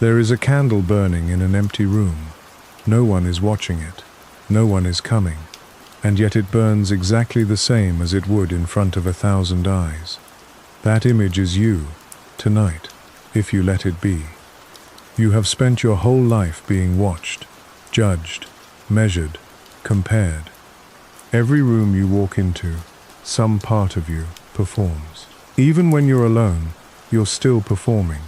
There is a candle burning in an empty room. No one is watching it. No one is coming. And yet it burns exactly the same as it would in front of 1,000 eyes. That image is you, tonight, if you let it be. You have spent your whole life being watched, judged, measured, compared. Every room you walk into, some part of you performs. Even when you're alone, you're still performing,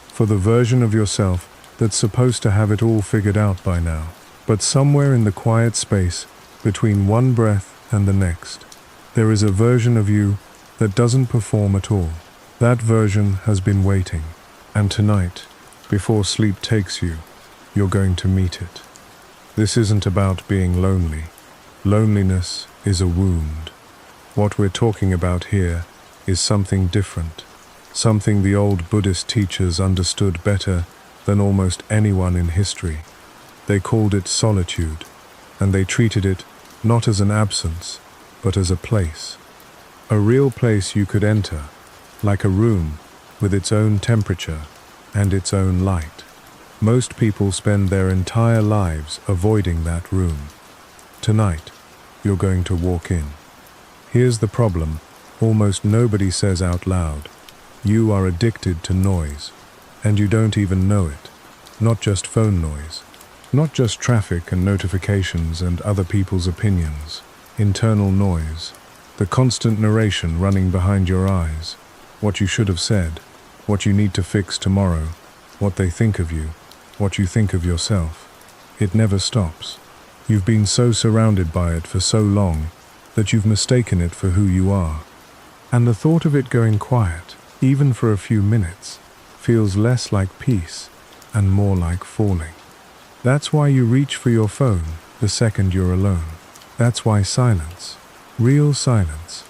for the version of yourself that's supposed to have it all figured out by now. But somewhere in the quiet space between one breath and the next, there is a version of you that doesn't perform at all. That version has been waiting, and tonight, before sleep takes you, you're going to meet it. This isn't about being lonely. Loneliness is a wound. What we're talking about here is something different, something the old Buddhist teachers understood better than almost anyone in history. They called it solitude, and they treated it not as an absence, but as a place. A real place you could enter, like a room with its own temperature and its own light. Most people spend their entire lives avoiding that room. Tonight, you're going to walk in. Here's the problem, almost nobody says out loud. You are addicted to noise, and you don't even know it. Not just phone noise. Not just traffic and notifications and other people's opinions. Internal noise. The constant narration running behind your eyes. What you should have said. What you need to fix tomorrow. What they think of you. What you think of yourself. It never stops. You've been so surrounded by it for so long that you've mistaken it for who you are. And the thought of it going quiet, even for a few minutes, feels less like peace and more like falling. That's why you reach for your phone the second you're alone. That's why silence, real silence,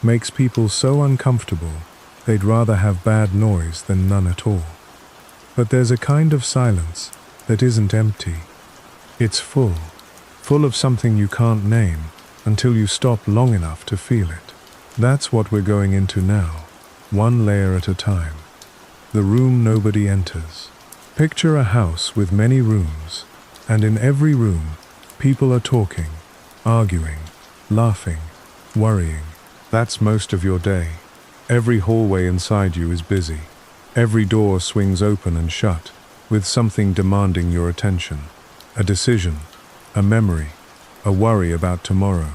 makes people so uncomfortable they'd rather have bad noise than none at all. But there's a kind of silence that isn't empty. It's full of something you can't name until you stop long enough to feel it. That's what we're going into now, one layer at a time. The room nobody enters. Picture a house with many rooms, and in every room, people are talking, arguing, laughing, worrying. That's most of your day. Every hallway inside you is busy. Every door swings open and shut, with something demanding your attention. A decision, a memory, a worry about tomorrow,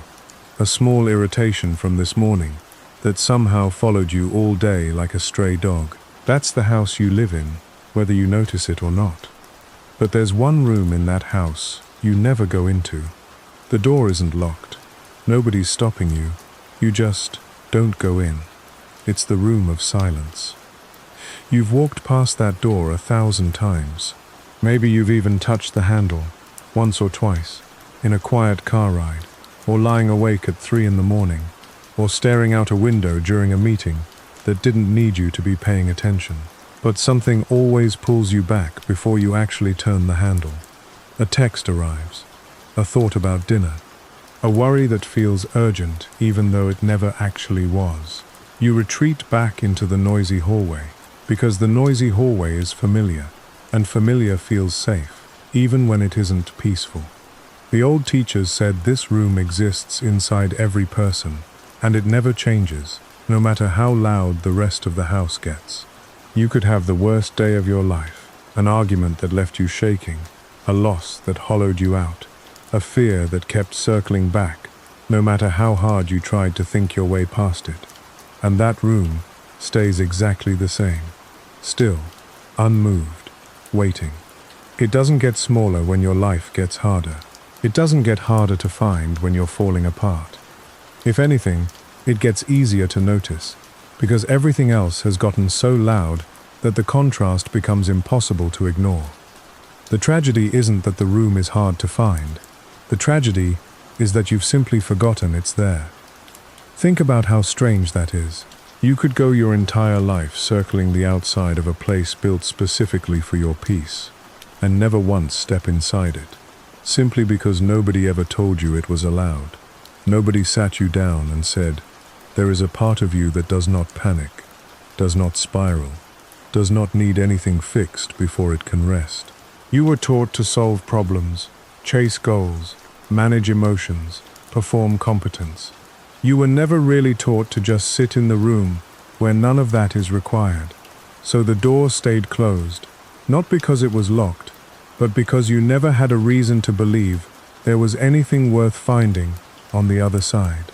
a small irritation from this morning that somehow followed you all day like a stray dog. That's the house you live in, whether you notice it or not. But there's one room in that house you never go into. The door isn't locked. Nobody's stopping you. You just don't go in. It's the room of silence. You've walked past that door 1,000 times. Maybe you've even touched the handle, once or twice, in a quiet car ride, or lying awake at 3 in the morning, or staring out a window during a meeting that didn't need you to be paying attention. But something always pulls you back before you actually turn the handle. A text arrives, a thought about dinner, a worry that feels urgent even though it never actually was. You retreat back into the noisy hallway, because the noisy hallway is familiar, and familiar feels safe, even when it isn't peaceful. The old teachers said this room exists inside every person, and it never changes, no matter how loud the rest of the house gets. You could have the worst day of your life, an argument that left you shaking, a loss that hollowed you out, a fear that kept circling back, no matter how hard you tried to think your way past it. And that room stays exactly the same, still, unmoved, waiting. It doesn't get smaller when your life gets harder. It doesn't get harder to find when you're falling apart. If anything, it gets easier to notice, because everything else has gotten so loud that the contrast becomes impossible to ignore. The tragedy isn't that the room is hard to find. The tragedy is that you've simply forgotten it's there. Think about how strange that is. You could go your entire life circling the outside of a place built specifically for your peace, and never once step inside it, simply because nobody ever told you it was allowed. Nobody sat you down and said, "There is a part of you that does not panic, does not spiral, does not need anything fixed before it can rest. You were taught to solve problems, chase goals, manage emotions, perform competence. You were never really taught to just sit in the room where none of that is required. So the door stayed closed, not because it was locked, but because you never had a reason to believe there was anything worth finding on the other side.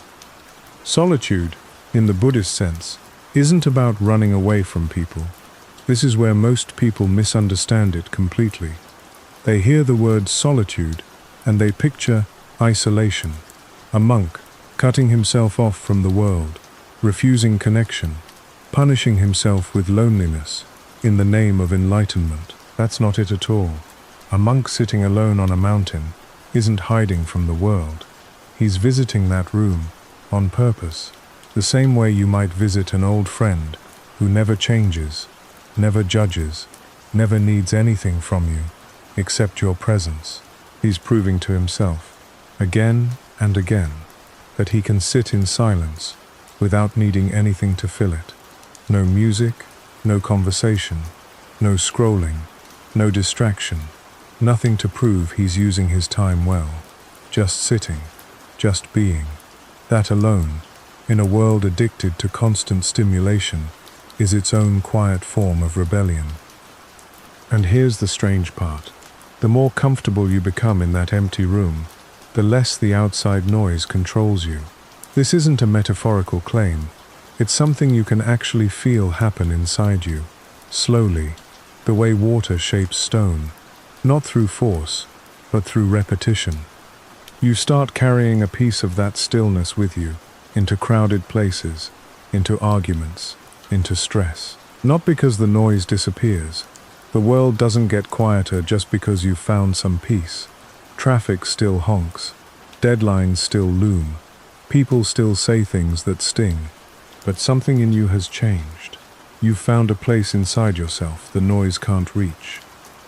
Solitude, in the Buddhist sense, isn't about running away from people. This is where most people misunderstand it completely. They hear the word solitude and they picture isolation, a monk cutting himself off from the world, refusing connection, punishing himself with loneliness in the name of enlightenment. That's not it at all. A monk sitting alone on a mountain isn't hiding from the world. He's visiting that room on purpose, the same way you might visit an old friend who never changes, never judges, never needs anything from you except your presence. He's proving to himself, again and again, that he can sit in silence without needing anything to fill it. No music, no conversation, no scrolling, no distraction, nothing to prove he's using his time well. Just sitting, just being. That alone, in a world addicted to constant stimulation, is its own quiet form of rebellion. And here's the strange part. The more comfortable you become in that empty room, the less the outside noise controls you. This isn't a metaphorical claim. It's something you can actually feel happen inside you, slowly, the way water shapes stone, not through force, but through repetition. You start carrying a piece of that stillness with you, into crowded places, into arguments, into stress. Not because the noise disappears. The world doesn't get quieter just because you've found some peace. Traffic still honks. Deadlines still loom. People still say things that sting. But something in you has changed. You've found a place inside yourself the noise can't reach.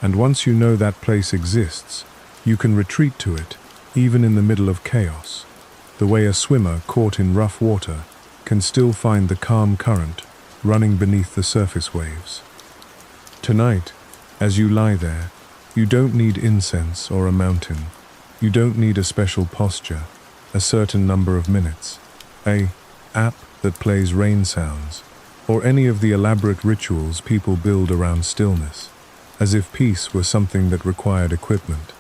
And once you know that place exists, you can retreat to it, even in the middle of chaos. The way a swimmer caught in rough water can still find the calm current running beneath the surface waves. Tonight, as you lie there, you don't need incense or a mountain. You don't need a special posture, a certain number of minutes, a app that plays rain sounds, or any of the elaborate rituals people build around stillness, as if peace were something that required equipment.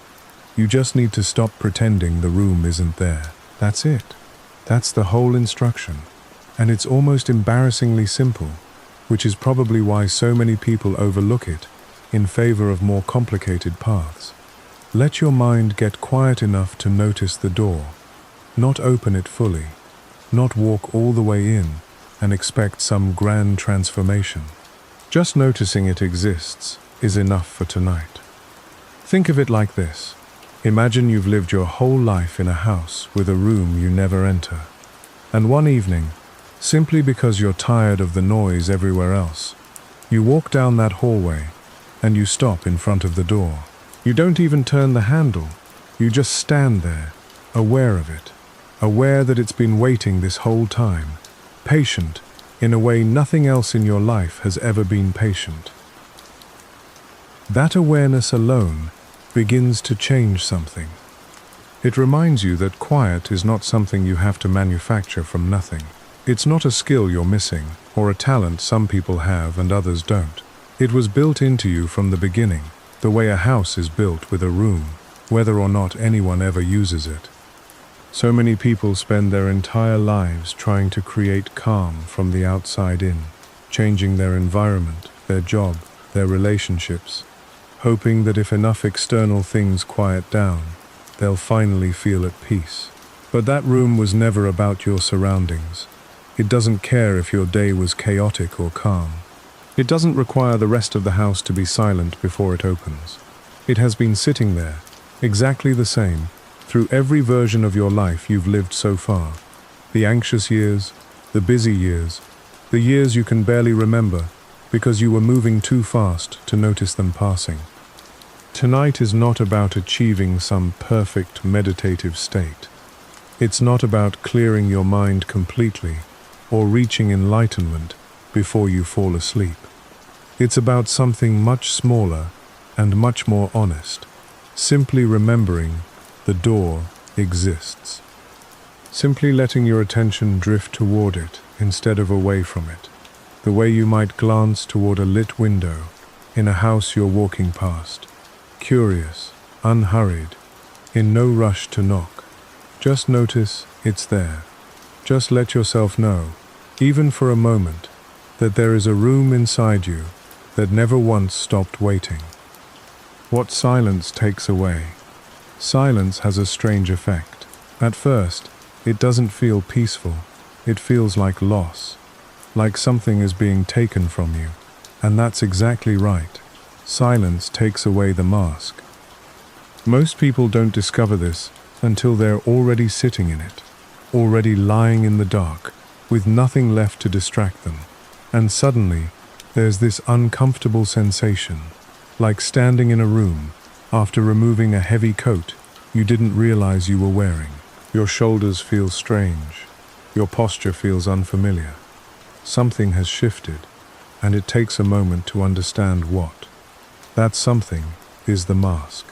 You just need to stop pretending the room isn't there. That's it. That's the whole instruction. And it's almost embarrassingly simple, which is probably why so many people overlook it in favor of more complicated paths. Let your mind get quiet enough to notice the door, not open it fully, not walk all the way in and expect some grand transformation. Just noticing it exists is enough for tonight. Think of it like this. Imagine you've lived your whole life in a house with a room you never enter. And one evening, simply because you're tired of the noise everywhere else, you walk down that hallway and you stop in front of the door. You don't even turn the handle. You just stand there, aware of it, aware that it's been waiting this whole time, patient in a way nothing else in your life has ever been patient. That awareness alone begins to change something. It reminds you that quiet is not something you have to manufacture from nothing. It's not a skill you're missing, or a talent some people have and others don't. It was built into you from the beginning, the way a house is built with a room, whether or not anyone ever uses it. So many people spend their entire lives trying to create calm from the outside in, changing their environment, their job, their relationships, hoping that if enough external things quiet down, they'll finally feel at peace. But that room was never about your surroundings. It doesn't care if your day was chaotic or calm. It doesn't require the rest of the house to be silent before it opens. It has been sitting there, exactly the same, through every version of your life you've lived so far. The anxious years, the busy years, the years you can barely remember because you were moving too fast to notice them passing. Tonight is not about achieving some perfect meditative state. It's not about clearing your mind completely or reaching enlightenment before you fall asleep. It's about something much smaller and much more honest. Simply remembering the door exists. Simply letting your attention drift toward it instead of away from it. The way you might glance toward a lit window in a house you're walking past. Curious, unhurried, in no rush to knock. Just notice it's there. Just let yourself know, even for a moment, that there is a room inside you that never once stopped waiting. What silence takes away. Silence has a strange effect. At first, it doesn't feel peaceful. It feels like loss, like something is being taken from you. And that's exactly right. Silence takes away the mask. Most people don't discover this until they're already sitting in it, already lying in the dark, with nothing left to distract them. And suddenly, there's this uncomfortable sensation, like standing in a room after removing a heavy coat you didn't realize you were wearing. Your shoulders feel strange. Your posture feels unfamiliar. Something has shifted, and it takes a moment to understand what. That something is the mask.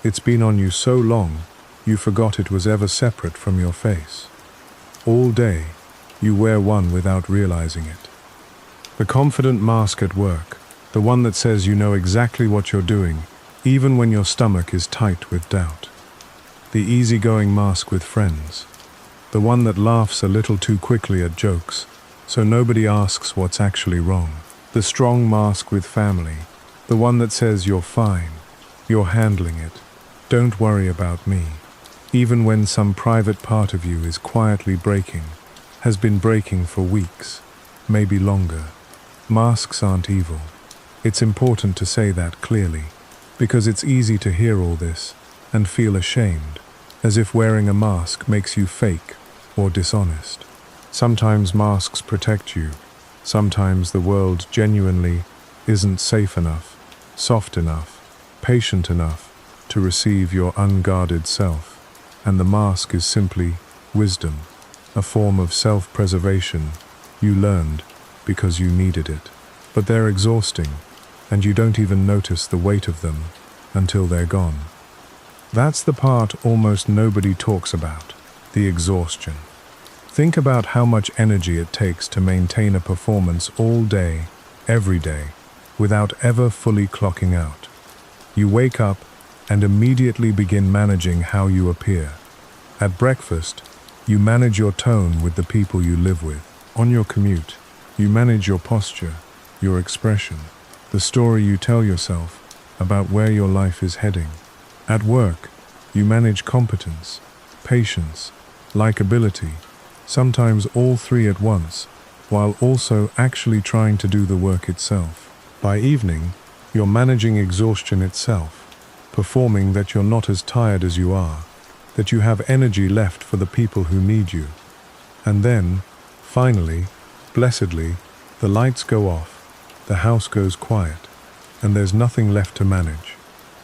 It's been on you so long, you forgot it was ever separate from your face. All day, you wear one without realizing it. The confident mask at work, the one that says you know exactly what you're doing, even when your stomach is tight with doubt. The easygoing mask with friends, the one that laughs a little too quickly at jokes, so nobody asks what's actually wrong. The strong mask with family, the one that says you're fine, you're handling it, don't worry about me, even when some private part of you is quietly breaking, has been breaking for weeks, maybe longer. Masks aren't evil. It's important to say that clearly, because it's easy to hear all this and feel ashamed, as if wearing a mask makes you fake or dishonest. Sometimes masks protect you. Sometimes the world genuinely isn't safe enough, soft enough, patient enough to receive your unguarded self, and the mask is simply wisdom, a form of self-preservation you learned because you needed it. But they're exhausting, and you don't even notice the weight of them until they're gone. That's the part almost nobody talks about, the exhaustion. Think about how much energy it takes to maintain a performance all day, every day, without ever fully clocking out. You wake up and immediately begin managing how you appear. At breakfast, you manage your tone with the people you live with. On your commute, you manage your posture, your expression, the story you tell yourself about where your life is heading. At work, you manage competence, patience, likability, sometimes all three at once, while also actually trying to do the work itself. By evening, you're managing exhaustion itself, performing that you're not as tired as you are, that you have energy left for the people who need you. And then, finally, blessedly, the lights go off, the house goes quiet, and there's nothing left to manage.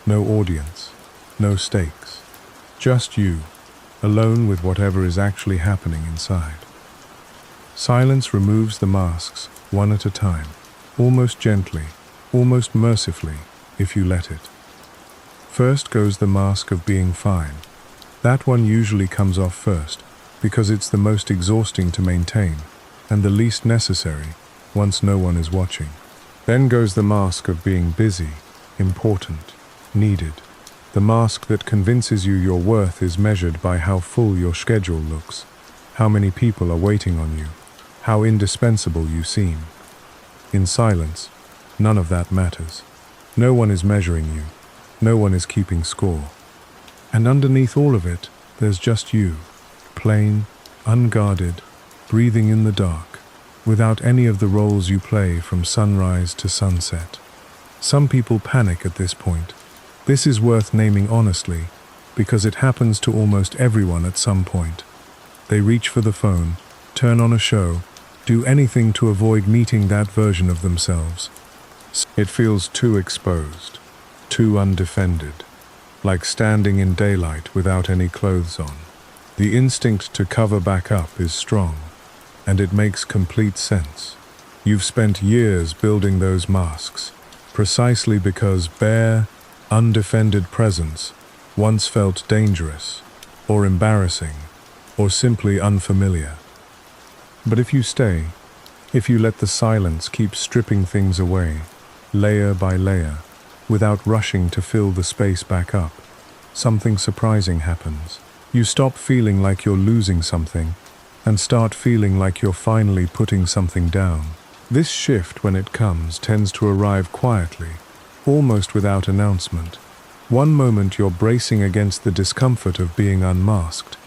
No audience, no stakes. Just you, alone with whatever is actually happening inside. Silence removes the masks, one at a time, almost gently, almost mercifully, if you let it. First goes the mask of being fine. That one usually comes off first, because it's the most exhausting to maintain, and the least necessary, once no one is watching. Then goes the mask of being busy, important, needed. The mask that convinces you your worth is measured by how full your schedule looks, how many people are waiting on you, how indispensable you seem. In silence, none of that matters. No one is measuring you. No one is keeping score. And underneath all of it, there's just you, plain, unguarded, breathing in the dark, without any of the roles you play from sunrise to sunset. Some people panic at this point. This is worth naming honestly, because it happens to almost everyone at some point. They reach for the phone, turn on a show, do anything to avoid meeting that version of themselves. It feels too exposed, too undefended, like standing in daylight without any clothes on. The instinct to cover back up is strong, and it makes complete sense. You've spent years building those masks, precisely because bare, undefended presence once felt dangerous, or embarrassing, or simply unfamiliar. But if you stay, if you let the silence keep stripping things away, layer by layer, without rushing to fill the space back up, something surprising happens. You stop feeling like you're losing something, and start feeling like you're finally putting something down. This shift, when it comes, tends to arrive quietly, almost without announcement. One moment you're bracing against the discomfort of being unmasked,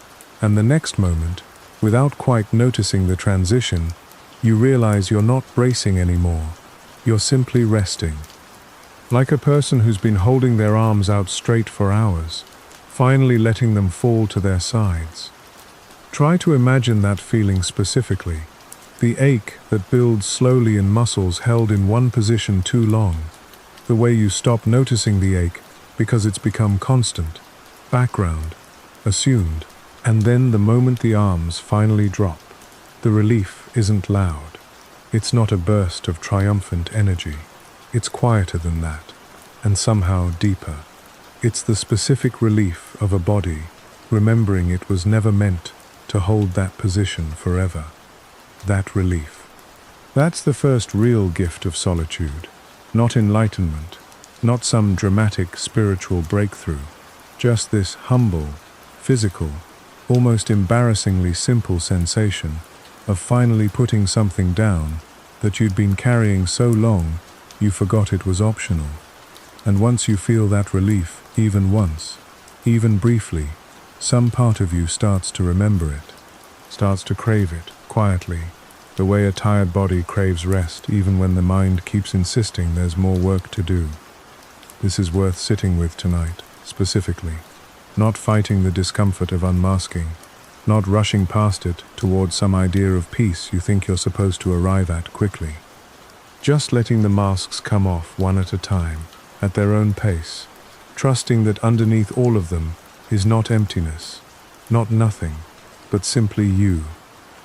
and the next moment, without quite noticing the transition, you realize you're not bracing anymore. You're simply resting. Like a person who's been holding their arms out straight for hours, finally letting them fall to their sides. Try to imagine that feeling specifically. The ache that builds slowly in muscles held in one position too long. The way you stop noticing the ache because it's become constant, background, assumed. And then the moment the arms finally drop, the relief isn't loud. It's not a burst of triumphant energy. It's quieter than that, and somehow deeper. It's the specific relief of a body, remembering it was never meant to hold that position forever. That relief. That's the first real gift of solitude. Not enlightenment, not some dramatic spiritual breakthrough. Just this humble, physical, almost embarrassingly simple sensation of finally putting something down that you'd been carrying so long you forgot it was optional. And once you feel that relief, even once, even briefly, some part of you starts to remember it, starts to crave it, quietly, the way a tired body craves rest even when the mind keeps insisting there's more work to do. This is worth sitting with tonight, specifically, not fighting the discomfort of unmasking, not rushing past it towards some idea of peace you think you're supposed to arrive at quickly. Just letting the masks come off one at a time, at their own pace, trusting that underneath all of them is not emptiness, not nothing, but simply you,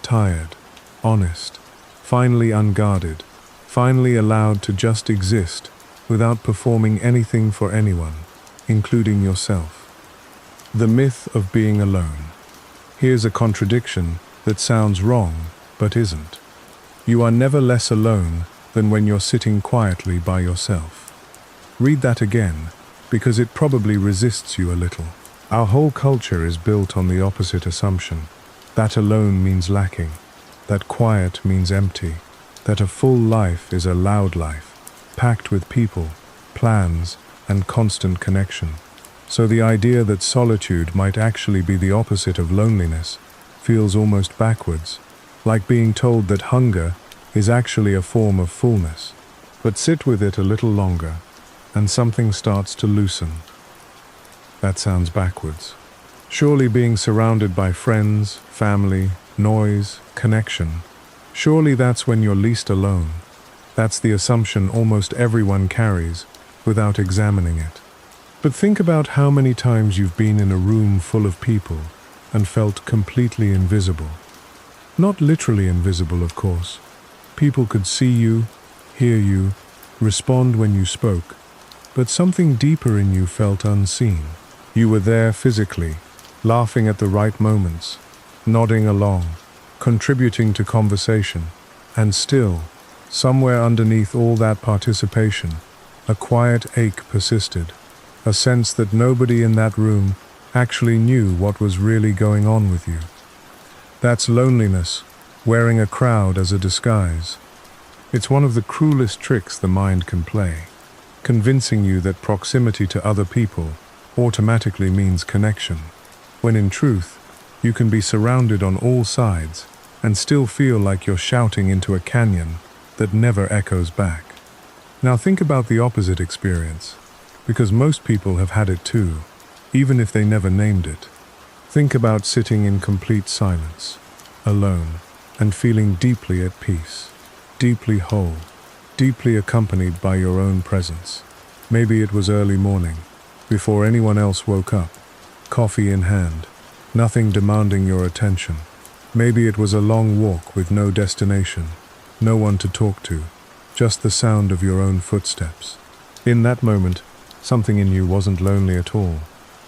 tired, honest, finally unguarded, finally allowed to just exist without performing anything for anyone, including yourself. The myth of being alone. Here's a contradiction that sounds wrong, but isn't. You are never less alone than when you're sitting quietly by yourself. Read that again, because it probably resists you a little. Our whole culture is built on the opposite assumption. That alone means lacking, that quiet means empty, that a full life is a loud life, packed with people, plans, and constant connection. So the idea that solitude might actually be the opposite of loneliness feels almost backwards, like being told that hunger is actually a form of fullness. But sit with it a little longer, and something starts to loosen. That sounds backwards. Surely being surrounded by friends, family, noise, connection, surely that's when you're least alone. That's the assumption almost everyone carries without examining it. But think about how many times you've been in a room full of people and felt completely invisible. Not literally invisible, of course. People could see you, hear you, respond when you spoke, but something deeper in you felt unseen. You were there physically, laughing at the right moments, nodding along, contributing to conversation, and still, somewhere underneath all that participation, a quiet ache persisted, a sense that nobody in that room actually knew what was really going on with you. That's loneliness, wearing a crowd as a disguise. It's one of the cruelest tricks the mind can play, convincing you that proximity to other people automatically means connection, when in truth, you can be surrounded on all sides and still feel like you're shouting into a canyon that never echoes back. Now think about the opposite experience, because most people have had it too, even if they never named it. Think about sitting in complete silence, alone, and feeling deeply at peace, deeply whole, deeply accompanied by your own presence. Maybe it was early morning, before anyone else woke up, coffee in hand, nothing demanding your attention. Maybe it was a long walk with no destination, no one to talk to, just the sound of your own footsteps. In that moment, something in you wasn't lonely at all.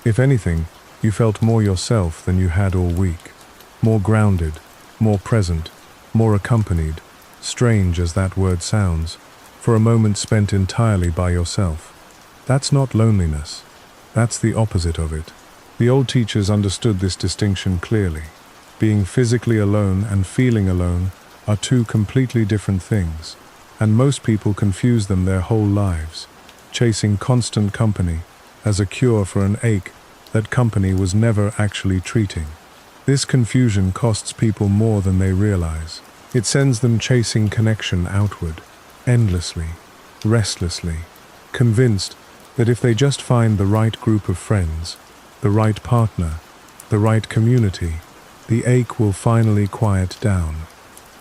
If anything, you felt more yourself than you had all week. More grounded, more present, more accompanied, strange as that word sounds, for a moment spent entirely by yourself. That's not loneliness. That's the opposite of it. The old teachers understood this distinction clearly. Being physically alone and feeling alone are two completely different things, and most people confuse them their whole lives, chasing constant company as a cure for an ache that company was never actually treating. This confusion costs people more than they realize. It sends them chasing connection outward, endlessly, restlessly, convinced that if they just find the right group of friends, the right partner, the right community, the ache will finally quiet down.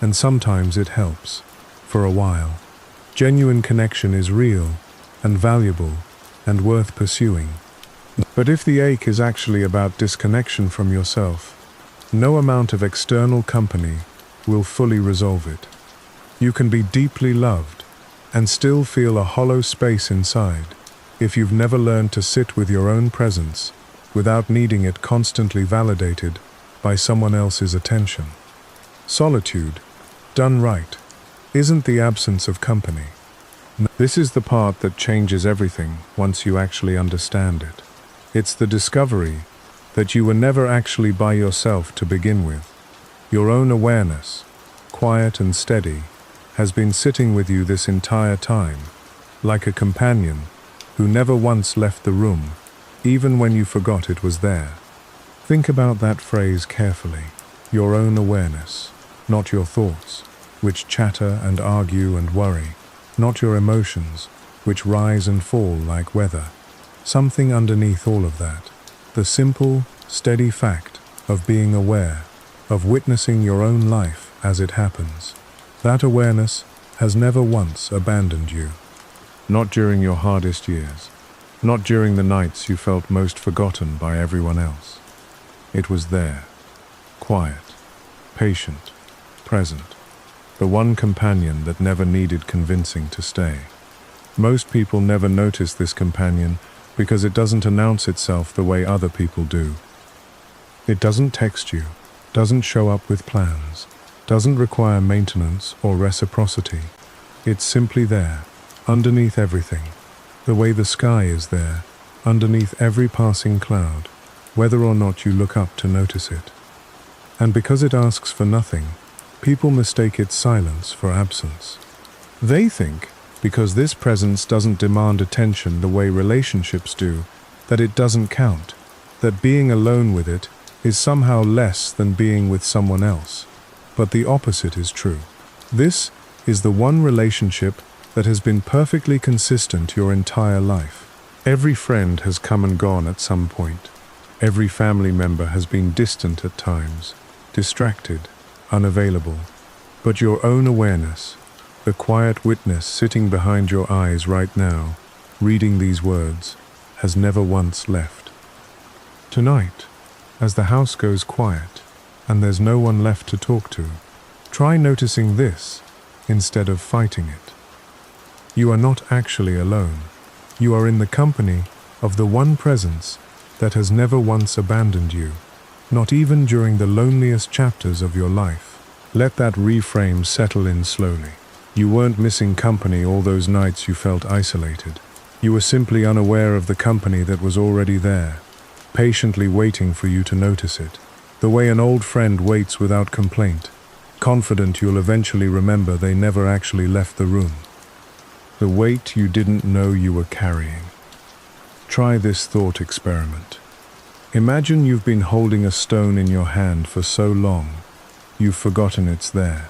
And sometimes it helps, for a while. Genuine connection is real and valuable and worth pursuing. But if the ache is actually about disconnection from yourself, no amount of external company will fully resolve it. You can be deeply loved and still feel a hollow space inside if you've never learned to sit with your own presence without needing it constantly validated by someone else's attention. Solitude, done right, isn't the absence of company. This is the part that changes everything once you actually understand it. It's the discovery that you were never actually by yourself to begin with. Your own awareness, quiet and steady, has been sitting with you this entire time, like a companion who never once left the room, even when you forgot it was there. Think about that phrase carefully. Your own awareness, not your thoughts, which chatter and argue and worry, not your emotions, which rise and fall like weather. Something underneath all of that, the simple, steady fact of being aware, of witnessing your own life as it happens. That awareness has never once abandoned you. Not during your hardest years, not during the nights you felt most forgotten by everyone else. It was there, quiet, patient, present, the one companion that never needed convincing to stay. Most people never notice this companion because it doesn't announce itself the way other people do. It doesn't text you, doesn't show up with plans, doesn't require maintenance or reciprocity. It's simply there, underneath everything, the way the sky is there, underneath every passing cloud, whether or not you look up to notice it. And because it asks for nothing, people mistake its silence for absence. They think, because this presence doesn't demand attention the way relationships do, that it doesn't count, that being alone with it is somehow less than being with someone else. But the opposite is true. This is the one relationship that has been perfectly consistent your entire life. Every friend has come and gone at some point. Every family member has been distant at times, distracted, unavailable. But your own awareness, the quiet witness sitting behind your eyes right now, reading these words, has never once left. Tonight, as the house goes quiet and there's no one left to talk to, try noticing this instead of fighting it. You are not actually alone. You are in the company of the one presence that has never once abandoned you, not even during the loneliest chapters of your life. Let that reframe settle in slowly. You weren't missing company all those nights you felt isolated. You were simply unaware of the company that was already there, patiently waiting for you to notice it. The way an old friend waits without complaint, confident you'll eventually remember they never actually left the room. The weight you didn't know you were carrying. Try this thought experiment. Imagine you've been holding a stone in your hand for so long, you've forgotten it's there.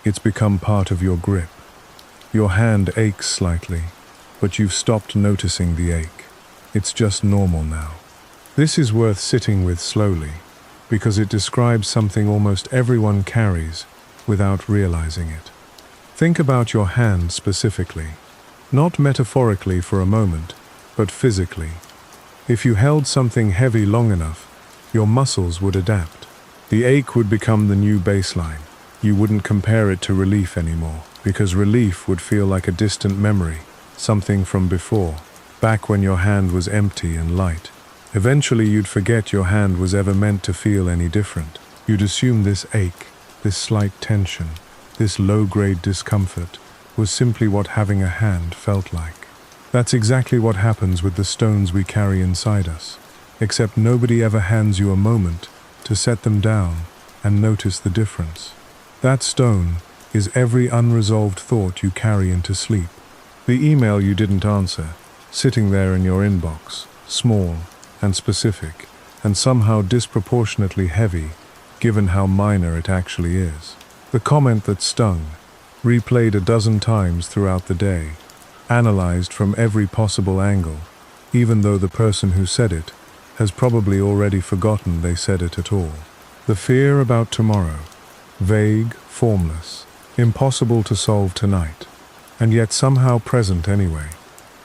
It's become part of your grip. Your hand aches slightly, but you've stopped noticing the ache. It's just normal now. This is worth sitting with slowly, because it describes something almost everyone carries without realizing it. Think about your hand specifically, not metaphorically for a moment, but physically. If you held something heavy long enough, your muscles would adapt. The ache would become the new baseline. You wouldn't compare it to relief anymore, because relief would feel like a distant memory, something from before, back when your hand was empty and light. Eventually you'd forget your hand was ever meant to feel any different. You'd assume this ache, this slight tension, this low-grade discomfort was simply what having a hand felt like. That's exactly what happens with the stones we carry inside us, except nobody ever hands you a moment to set them down and notice the difference. That stone is every unresolved thought you carry into sleep. The email you didn't answer, sitting there in your inbox, small and specific, and somehow disproportionately heavy, given how minor it actually is. The comment that stung, replayed a dozen times throughout the day, analyzed from every possible angle, even though the person who said it has probably already forgotten they said it at all. The fear about tomorrow, vague, formless, impossible to solve tonight, and yet somehow present anyway,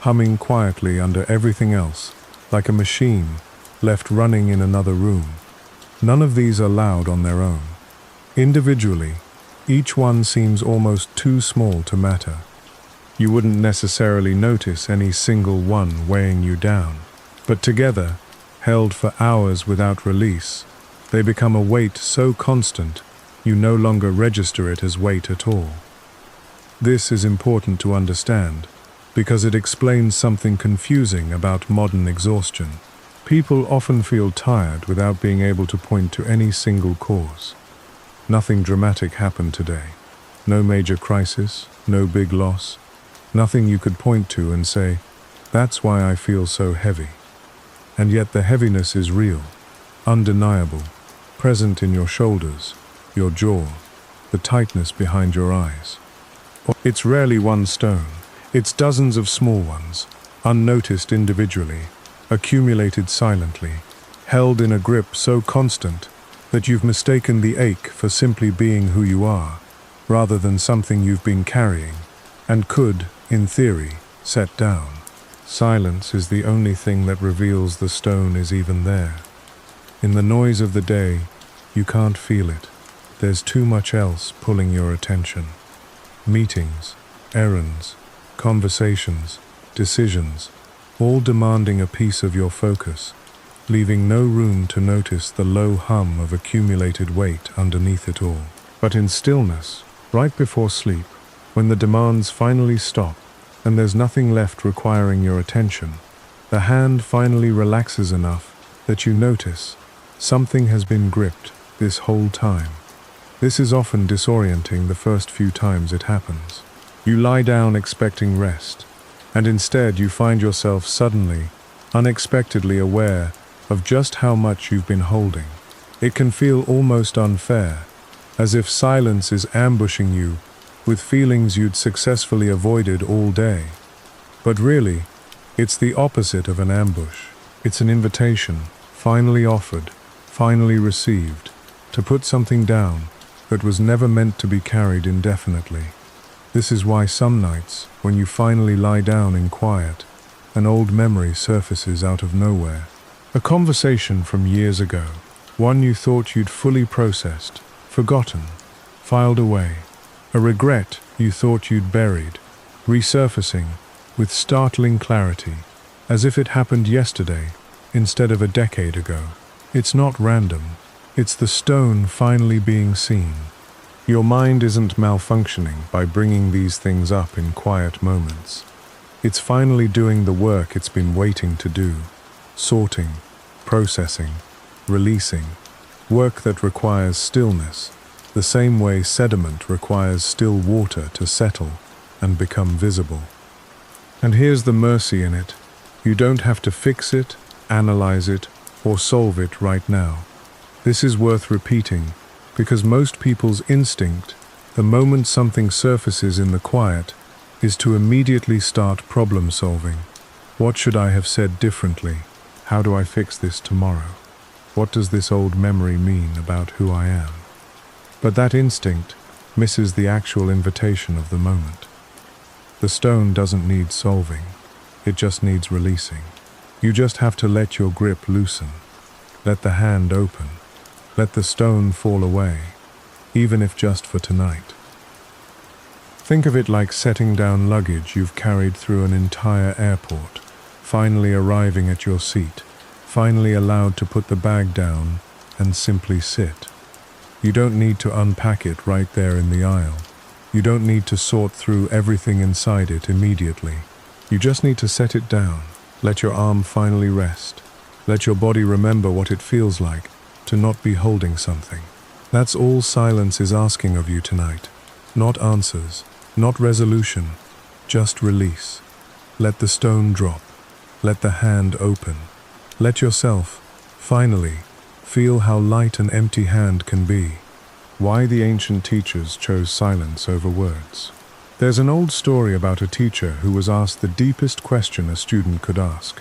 humming quietly under everything else, like a machine left running in another room. None of these are loud on their own. Individually, each one seems almost too small to matter. You wouldn't necessarily notice any single one weighing you down, but together, held for hours without release, they become a weight so constant you no longer register it as weight at all. This is important to understand, because it explains something confusing about modern exhaustion. People often feel tired without being able to point to any single cause. Nothing dramatic happened today. No major crisis, no big loss, nothing you could point to and say, "That's why I feel so heavy." And yet the heaviness is real, undeniable, present in your shoulders, your jaw, the tightness behind your eyes. It's rarely one stone, it's dozens of small ones, unnoticed individually, accumulated silently, held in a grip so constant that you've mistaken the ache for simply being who you are, rather than something you've been carrying, and could, in theory, set down. Silence is the only thing that reveals the stone is even there. In the noise of the day, you can't feel it. There's too much else pulling your attention. Meetings, errands, conversations, decisions, all demanding a piece of your focus, leaving no room to notice the low hum of accumulated weight underneath it all. But in stillness, right before sleep, when the demands finally stop and there's nothing left requiring your attention, the hand finally relaxes enough that you notice something has been gripped this whole time. This is often disorienting the first few times it happens. You lie down expecting rest, and instead you find yourself suddenly, unexpectedly aware of just how much you've been holding. It can feel almost unfair, as if silence is ambushing you with feelings you'd successfully avoided all day. But really, it's the opposite of an ambush. It's an invitation, finally offered, finally received, to put something down that was never meant to be carried indefinitely. This is why some nights, when you finally lie down in quiet, an old memory surfaces out of nowhere. A conversation from years ago, one you thought you'd fully processed, forgotten, filed away. A regret you thought you'd buried, resurfacing with startling clarity, as if it happened yesterday instead of a decade ago. It's not random. It's the stone finally being seen. Your mind isn't malfunctioning by bringing these things up in quiet moments. It's finally doing the work it's been waiting to do, sorting, processing, releasing, work that requires stillness, the same way sediment requires still water to settle and become visible. And here's the mercy in it. You don't have to fix it, analyze it, or solve it right now. This is worth repeating, because most people's instinct, the moment something surfaces in the quiet, is to immediately start problem solving. What should I have said differently? How do I fix this tomorrow? What does this old memory mean about who I am? But that instinct misses the actual invitation of the moment. The stone doesn't need solving, it just needs releasing. You just have to let your grip loosen, let the hand open, let the stone fall away, even if just for tonight. Think of it like setting down luggage you've carried through an entire airport, finally arriving at your seat, finally allowed to put the bag down and simply sit. You don't need to unpack it right there in the aisle. You don't need to sort through everything inside it immediately. You just need to set it down, let your arm finally rest, let your body remember what it feels like to not be holding something. That's all silence is asking of you tonight. Not answers, not resolution, just release. Let the stone drop. Let the hand open. Let yourself, finally, feel how light an empty hand can be. Why the ancient teachers chose silence over words. There's an old story about a teacher who was asked the deepest question a student could ask.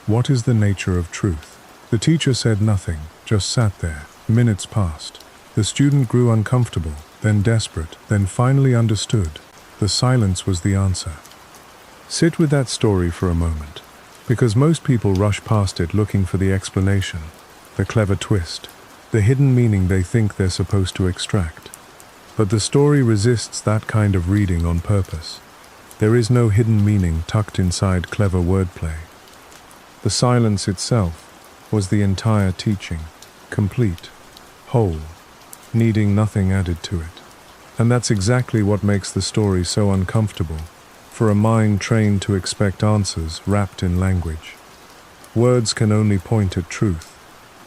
What is the nature of truth? The teacher said nothing, just sat there. Minutes passed. The student grew uncomfortable, then desperate, then finally understood. The silence was the answer. Sit with that story for a moment, because most people rush past it looking for the explanation, the clever twist, the hidden meaning they think they're supposed to extract. But the story resists that kind of reading on purpose. There is no hidden meaning tucked inside clever wordplay. The silence itself was the entire teaching, complete, whole, needing nothing added to it. And that's exactly what makes the story so uncomfortable, for a mind trained to expect answers wrapped in language. Words can only point at truth.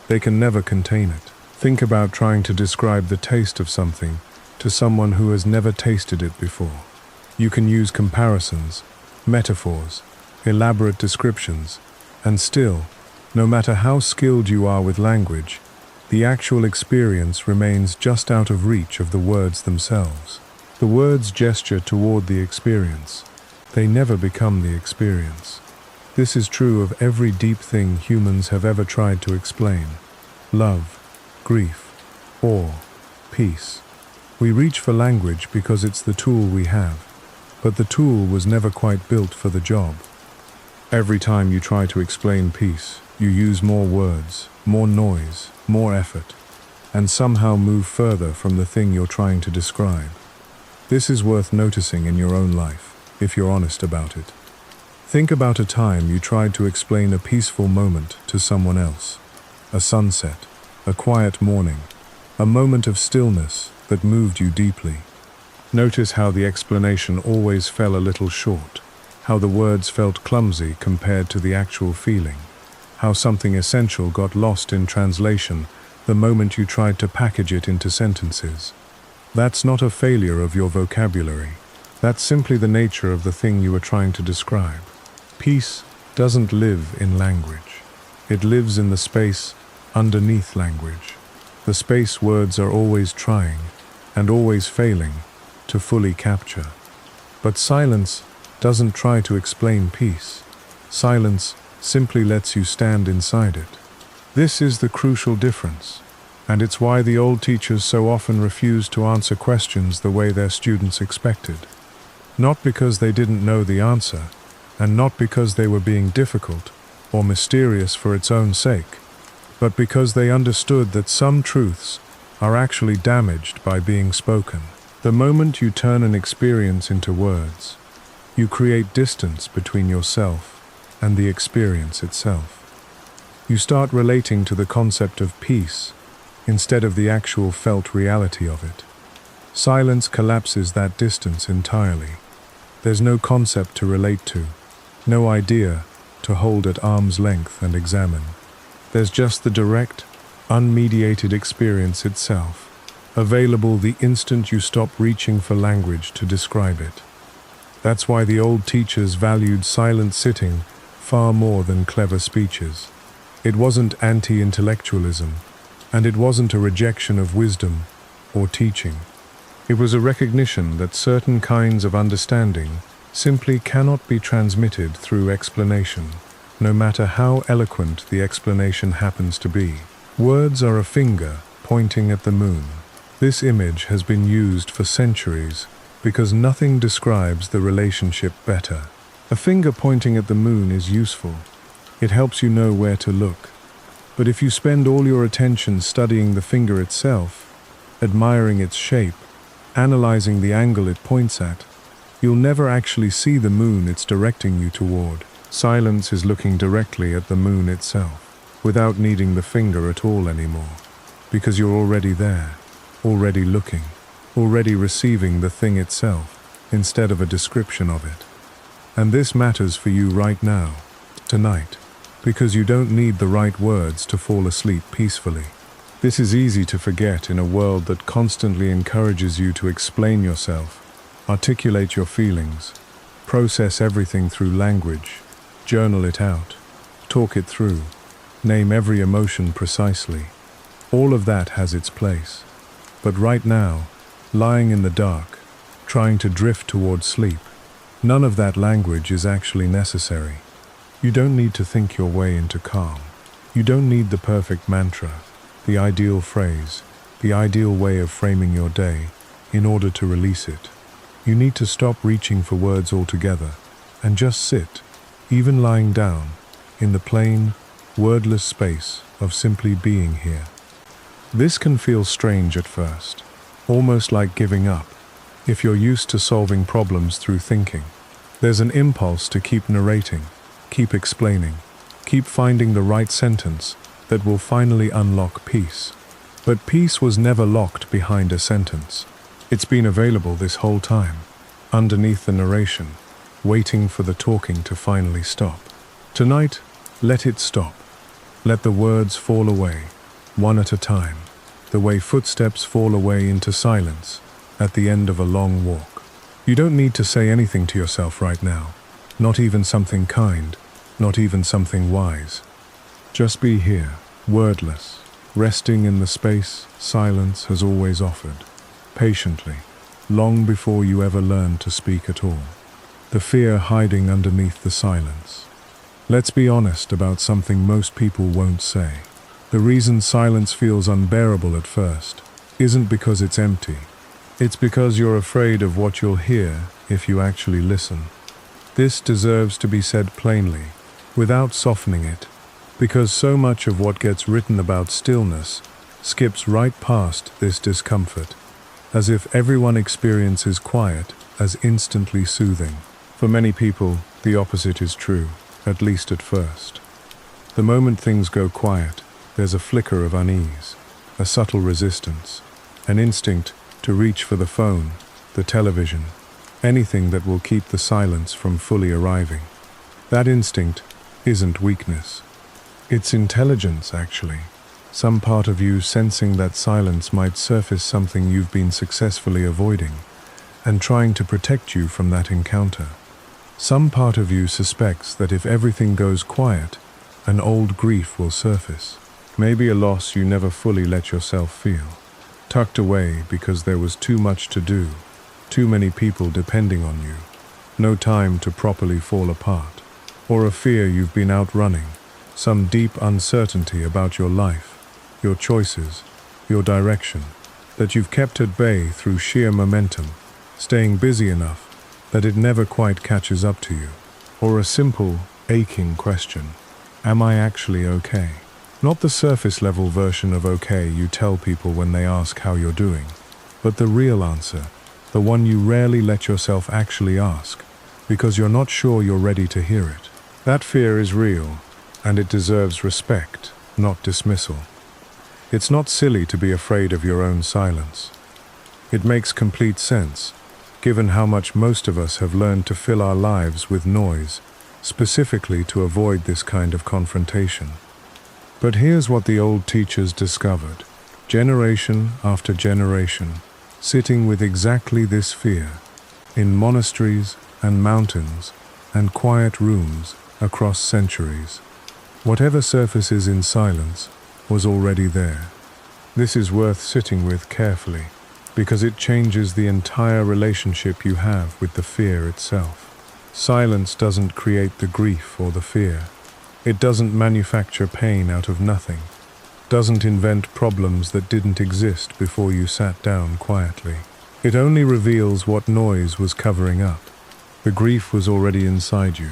They can never contain it. Think about trying to describe the taste of something to someone who has never tasted it before. You can use comparisons, metaphors, elaborate descriptions, and still, no matter how skilled you are with language, the actual experience remains just out of reach of the words themselves. The words gesture toward the experience. They never become the experience. This is true of every deep thing humans have ever tried to explain. Love, grief, awe, peace. We reach for language because it's the tool we have, but the tool was never quite built for the job. Every time you try to explain peace, you use more words, more noise, more effort, and somehow move further from the thing you're trying to describe. This is worth noticing in your own life, if you're honest about it. Think about a time you tried to explain a peaceful moment to someone else. A sunset, a quiet morning, a moment of stillness that moved you deeply. Notice how the explanation always fell a little short, how the words felt clumsy compared to the actual feeling, how something essential got lost in translation the moment you tried to package it into sentences. That's not a failure of your vocabulary. That's simply the nature of the thing you were trying to describe. Peace doesn't live in language. It lives in the space underneath language. The space words are always trying, and always failing, to fully capture. But silence doesn't try to explain peace. Silence simply lets you stand inside it. This is the crucial difference, and it's why the old teachers so often refused to answer questions the way their students expected. Not because they didn't know the answer, and not because they were being difficult or mysterious for its own sake, but because they understood that some truths are actually damaged by being spoken. The moment you turn an experience into words, you create distance between yourself and the experience itself. You start relating to the concept of peace instead of the actual felt reality of it. Silence collapses that distance entirely. There's no concept to relate to, no idea to hold at arm's length and examine. There's just the direct, unmediated experience itself, available the instant you stop reaching for language to describe it. That's why the old teachers valued silent sitting far more than clever speeches. It wasn't anti-intellectualism, and it wasn't a rejection of wisdom or teaching. It was a recognition that certain kinds of understanding simply cannot be transmitted through explanation, no matter how eloquent the explanation happens to be. Words are a finger pointing at the moon. This image has been used for centuries because nothing describes the relationship better. A finger pointing at the moon is useful. It helps you know where to look. But if you spend all your attention studying the finger itself, admiring its shape, analyzing the angle it points at, you'll never actually see the moon it's directing you toward. Silence is looking directly at the moon itself, without needing the finger at all anymore, because you're already there, already looking, already receiving the thing itself, instead of a description of it. And this matters for you right now, tonight, because you don't need the right words to fall asleep peacefully. This is easy to forget in a world that constantly encourages you to explain yourself, articulate your feelings, process everything through language, journal it out, talk it through, name every emotion precisely. All of that has its place. But right now, lying in the dark, trying to drift toward sleep, none of that language is actually necessary. You don't need to think your way into calm. You don't need the perfect mantra, the ideal phrase, the ideal way of framing your day in order to release it. You need to stop reaching for words altogether and just sit, even lying down, in the plain, wordless space of simply being here. This can feel strange at first, almost like giving up, if you're used to solving problems through thinking. There's an impulse to keep narrating, keep explaining, keep finding the right sentence that will finally unlock peace. But peace was never locked behind a sentence. It's been available this whole time, underneath the narration, waiting for the talking to finally stop. Tonight, let it stop. Let the words fall away, one at a time, the way footsteps fall away into silence at the end of a long walk. You don't need to say anything to yourself right now, not even something kind, not even something wise. Just be here, wordless, resting in the space silence has always offered, patiently, long before you ever learned to speak at all. The fear hiding underneath the silence. Let's be honest about something most people won't say. The reason silence feels unbearable at first isn't because it's empty. It's because you're afraid of what you'll hear if you actually listen. This deserves to be said plainly, without softening it, because so much of what gets written about stillness skips right past this discomfort, as if everyone experiences quiet as instantly soothing. For many people, the opposite is true, at least at first. The moment things go quiet, there's a flicker of unease, a subtle resistance, an instinct to reach for the phone, the television, anything that will keep the silence from fully arriving. That instinct isn't weakness. It's intelligence, actually. Some part of you sensing that silence might surface something you've been successfully avoiding, and trying to protect you from that encounter. Some part of you suspects that if everything goes quiet, an old grief will surface. Maybe a loss you never fully let yourself feel, tucked away because there was too much to do, too many people depending on you, no time to properly fall apart, or a fear you've been outrunning, some deep uncertainty about your life, your choices, your direction, that you've kept at bay through sheer momentum, staying busy enough that it never quite catches up to you. Or a simple, aching question, am I actually okay? Not the surface-level version of okay you tell people when they ask how you're doing, but the real answer, the one you rarely let yourself actually ask, because you're not sure you're ready to hear it. That fear is real, and it deserves respect, not dismissal. It's not silly to be afraid of your own silence. It makes complete sense, given how much most of us have learned to fill our lives with noise, specifically to avoid this kind of confrontation. But here's what the old teachers discovered, generation after generation, sitting with exactly this fear, in monasteries and mountains and quiet rooms across centuries. Whatever surfaces in silence was already there. This is worth sitting with carefully, because it changes the entire relationship you have with the fear itself. Silence doesn't create the grief or the fear. It doesn't manufacture pain out of nothing, doesn't invent problems that didn't exist before you sat down quietly. It only reveals what noise was covering up. The grief was already inside you,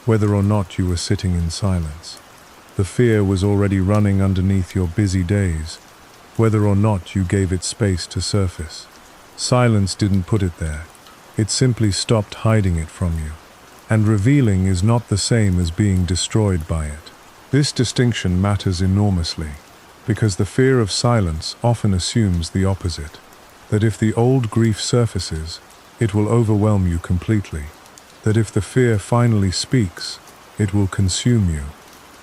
whether or not you were sitting in silence. The fear was already running underneath your busy days, whether or not you gave it space to surface. Silence didn't put it there. It simply stopped hiding it from you. And revealing is not the same as being destroyed by it. This distinction matters enormously, because the fear of silence often assumes the opposite, that if the old grief surfaces, it will overwhelm you completely, that if the fear finally speaks, it will consume you,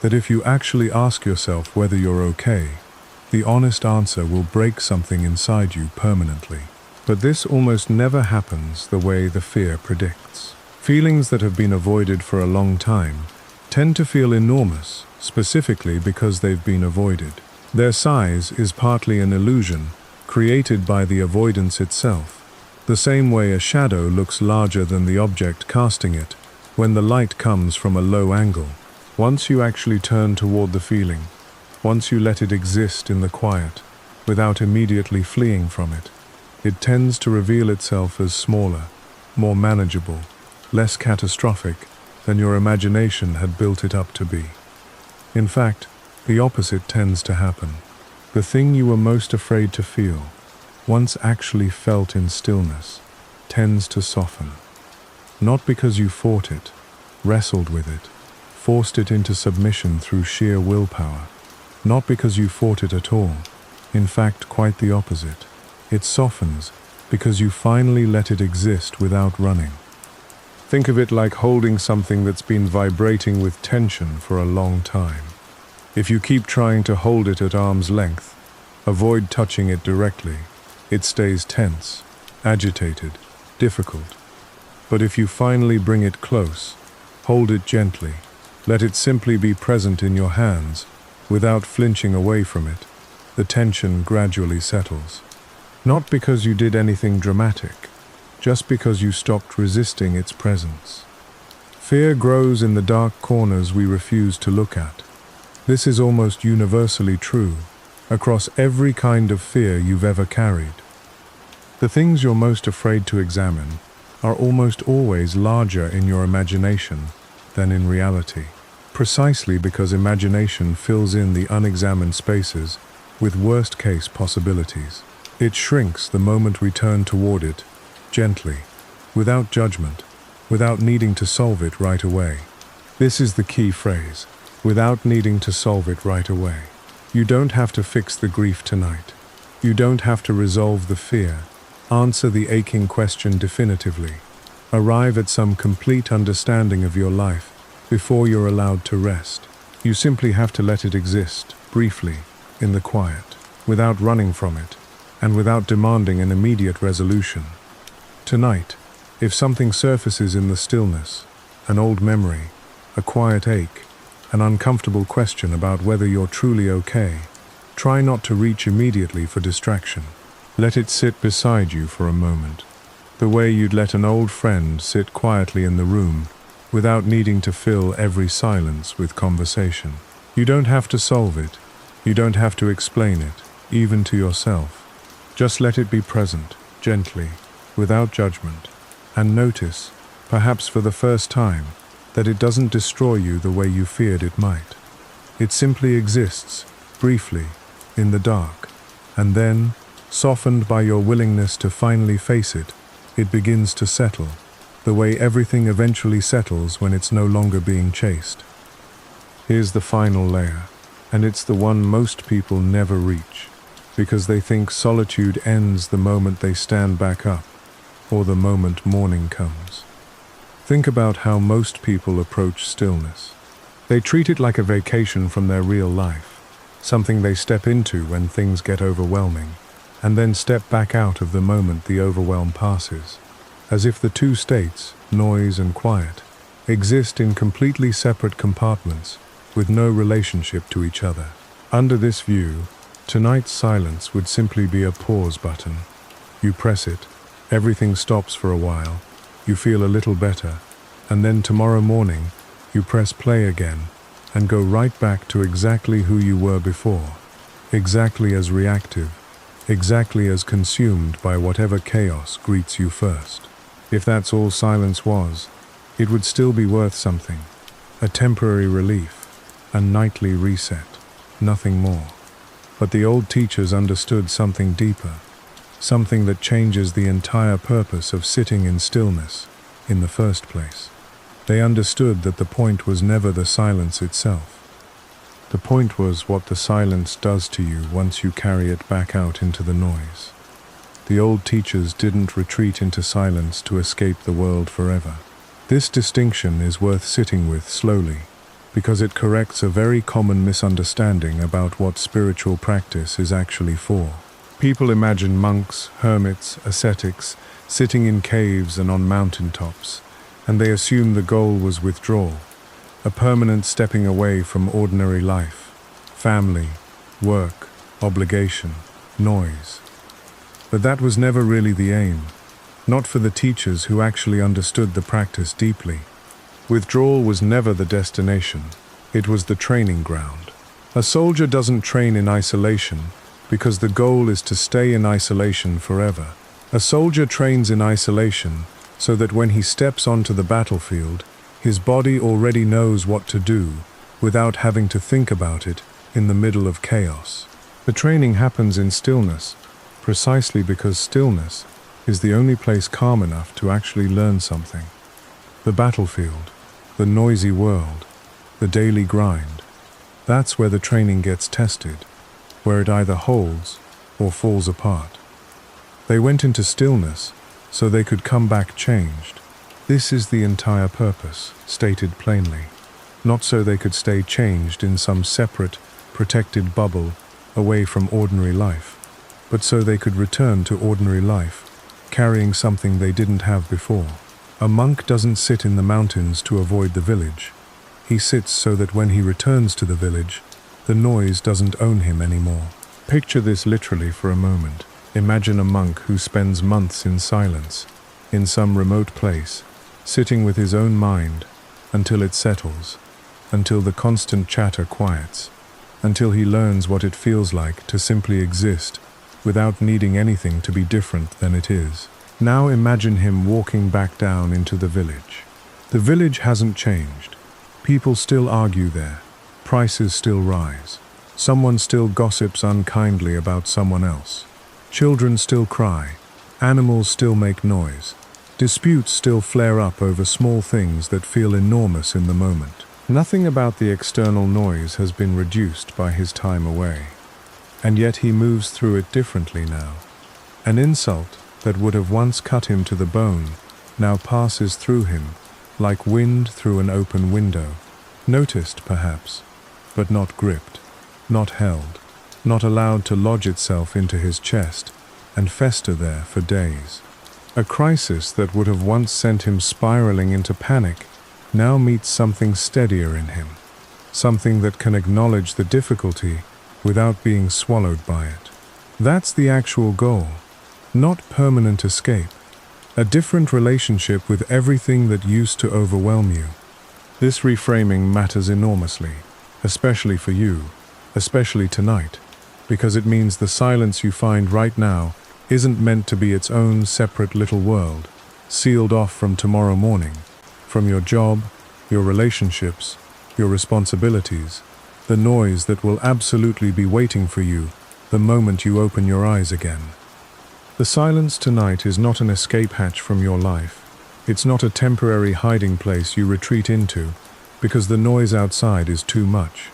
that if you actually ask yourself whether you're okay, the honest answer will break something inside you permanently. But this almost never happens the way the fear predicts. Feelings that have been avoided for a long time tend to feel enormous, specifically because they've been avoided. Their size is partly an illusion created by the avoidance itself, the same way a shadow looks larger than the object casting it when the light comes from a low angle. Once you actually turn toward the feeling, once you let it exist in the quiet, without immediately fleeing from it, it tends to reveal itself as smaller, more manageable, less catastrophic than your imagination had built it up to be. In fact, the opposite tends to happen. The thing you were most afraid to feel, once actually felt in stillness, tends to soften. Not because you fought it, wrestled with it, forced it into submission through sheer willpower. Not because you fought it at all. In fact, quite the opposite. It softens because you finally let it exist without running. Think of it like holding something that's been vibrating with tension for a long time. If you keep trying to hold it at arm's length, avoid touching it directly, it stays tense, agitated, difficult. But if you finally bring it close, hold it gently, let it simply be present in your hands, without flinching away from it, the tension gradually settles. Not because you did anything dramatic, just because you stopped resisting its presence. Fear grows in the dark corners we refuse to look at. This is almost universally true, across every kind of fear you've ever carried. The things you're most afraid to examine are almost always larger in your imagination than in reality, precisely because imagination fills in the unexamined spaces with worst-case possibilities. It shrinks the moment we turn toward it, gently, without judgment, without needing to solve it right away. This is the key phrase, without needing to solve it right away. You don't have to fix the grief tonight. You don't have to resolve the fear, answer the aching question definitively, arrive at some complete understanding of your life before you're allowed to rest. You simply have to let it exist, briefly, in the quiet, without running from it, and without demanding an immediate resolution. Tonight, if something surfaces in the stillness, an old memory, a quiet ache, an uncomfortable question about whether you're truly okay, try not to reach immediately for distraction. Let it sit beside you for a moment, the way you'd let an old friend sit quietly in the room without needing to fill every silence with conversation. You don't have to solve it. You don't have to explain it, even to yourself. Just let it be present, gently, without judgment, and notice, perhaps for the first time, that it doesn't destroy you the way you feared it might. It simply exists, briefly, in the dark, and then, softened by your willingness to finally face it, it begins to settle, the way everything eventually settles when it's no longer being chased. Here's the final layer, and it's the one most people never reach, because they think solitude ends the moment they stand back up, or the moment morning comes. Think about how most people approach stillness. They treat it like a vacation from their real life, something they step into when things get overwhelming, and then step back out of the moment the overwhelm passes, as if the two states, noise and quiet, exist in completely separate compartments with no relationship to each other. Under this view, tonight's silence would simply be a pause button. You press it, everything stops for a while, you feel a little better, and then tomorrow morning, you press play again and go right back to exactly who you were before, exactly as reactive, exactly as consumed by whatever chaos greets you first. If that's all silence was, it would still be worth something, a temporary relief, a nightly reset, nothing more. But the old teachers understood something deeper, something that changes the entire purpose of sitting in stillness in the first place. They understood that the point was never the silence itself. The point was what the silence does to you once you carry it back out into the noise. The old teachers didn't retreat into silence to escape the world forever. This distinction is worth sitting with slowly, because it corrects a very common misunderstanding about what spiritual practice is actually for. People imagine monks, hermits, ascetics, sitting in caves and on mountaintops, and they assume the goal was withdrawal, a permanent stepping away from ordinary life, family, work, obligation, noise. But that was never really the aim, not for the teachers who actually understood the practice deeply. Withdrawal was never the destination, it was the training ground. A soldier doesn't train in isolation because the goal is to stay in isolation forever. A soldier trains in isolation so that when he steps onto the battlefield, his body already knows what to do without having to think about it in the middle of chaos. The training happens in stillness, precisely because stillness is the only place calm enough to actually learn something. The battlefield, the noisy world, the daily grind, that's where the training gets tested, where it either holds or falls apart. They went into stillness so they could come back changed. This is the entire purpose, stated plainly. Not so they could stay changed in some separate, protected bubble away from ordinary life, but so they could return to ordinary life, carrying something they didn't have before. A monk doesn't sit in the mountains to avoid the village. He sits so that when he returns to the village, the noise doesn't own him anymore. Picture this literally for a moment. Imagine a monk who spends months in silence, in some remote place, sitting with his own mind until it settles, until the constant chatter quiets, until he learns what it feels like to simply exist without needing anything to be different than it is. Now imagine him walking back down into the village. The village hasn't changed. People still argue there. Prices still rise. Someone still gossips unkindly about someone else. Children still cry. Animals still make noise. Disputes still flare up over small things that feel enormous in the moment. Nothing about the external noise has been reduced by his time away. And yet he moves through it differently now. An insult that would have once cut him to the bone now passes through him like wind through an open window. Noticed, perhaps, but not gripped, not held, not allowed to lodge itself into his chest and fester there for days. A crisis that would have once sent him spiraling into panic now meets something steadier in him, something that can acknowledge the difficulty without being swallowed by it. That's the actual goal, not permanent escape, a different relationship with everything that used to overwhelm you. This reframing matters enormously, especially for you, especially tonight, because it means the silence you find right now isn't meant to be its own separate little world, sealed off from tomorrow morning, from your job, your relationships, your responsibilities, the noise that will absolutely be waiting for you the moment you open your eyes again. The silence tonight is not an escape hatch from your life. It's not a temporary hiding place you retreat into because the noise outside is too much,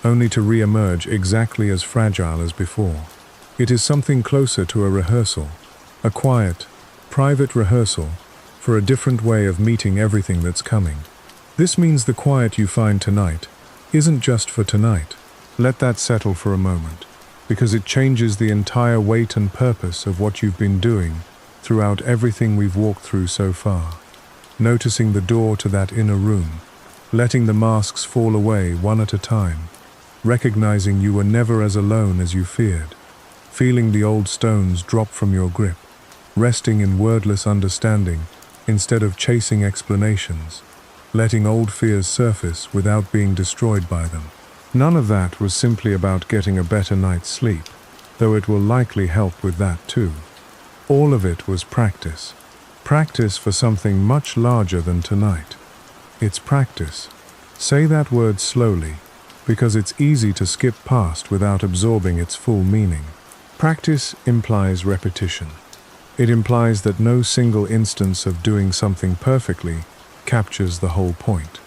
only to re-emerge exactly as fragile as before. It is something closer to a rehearsal, a quiet, private rehearsal for a different way of meeting everything that's coming. This means the quiet you find tonight isn't just for tonight. Let that settle for a moment, because it changes the entire weight and purpose of what you've been doing throughout everything we've walked through so far. Noticing the door to that inner room, letting the masks fall away one at a time, recognizing you were never as alone as you feared, feeling the old stones drop from your grip, resting in wordless understanding instead of chasing explanations, letting old fears surface without being destroyed by them. None of that was simply about getting a better night's sleep, though it will likely help with that too. All of it was practice. Practice for something much larger than tonight. It's practice. Say that word slowly. because it's easy to skip past without absorbing its full meaning. Practice implies repetition. It implies that no single instance of doing something perfectly captures the whole point.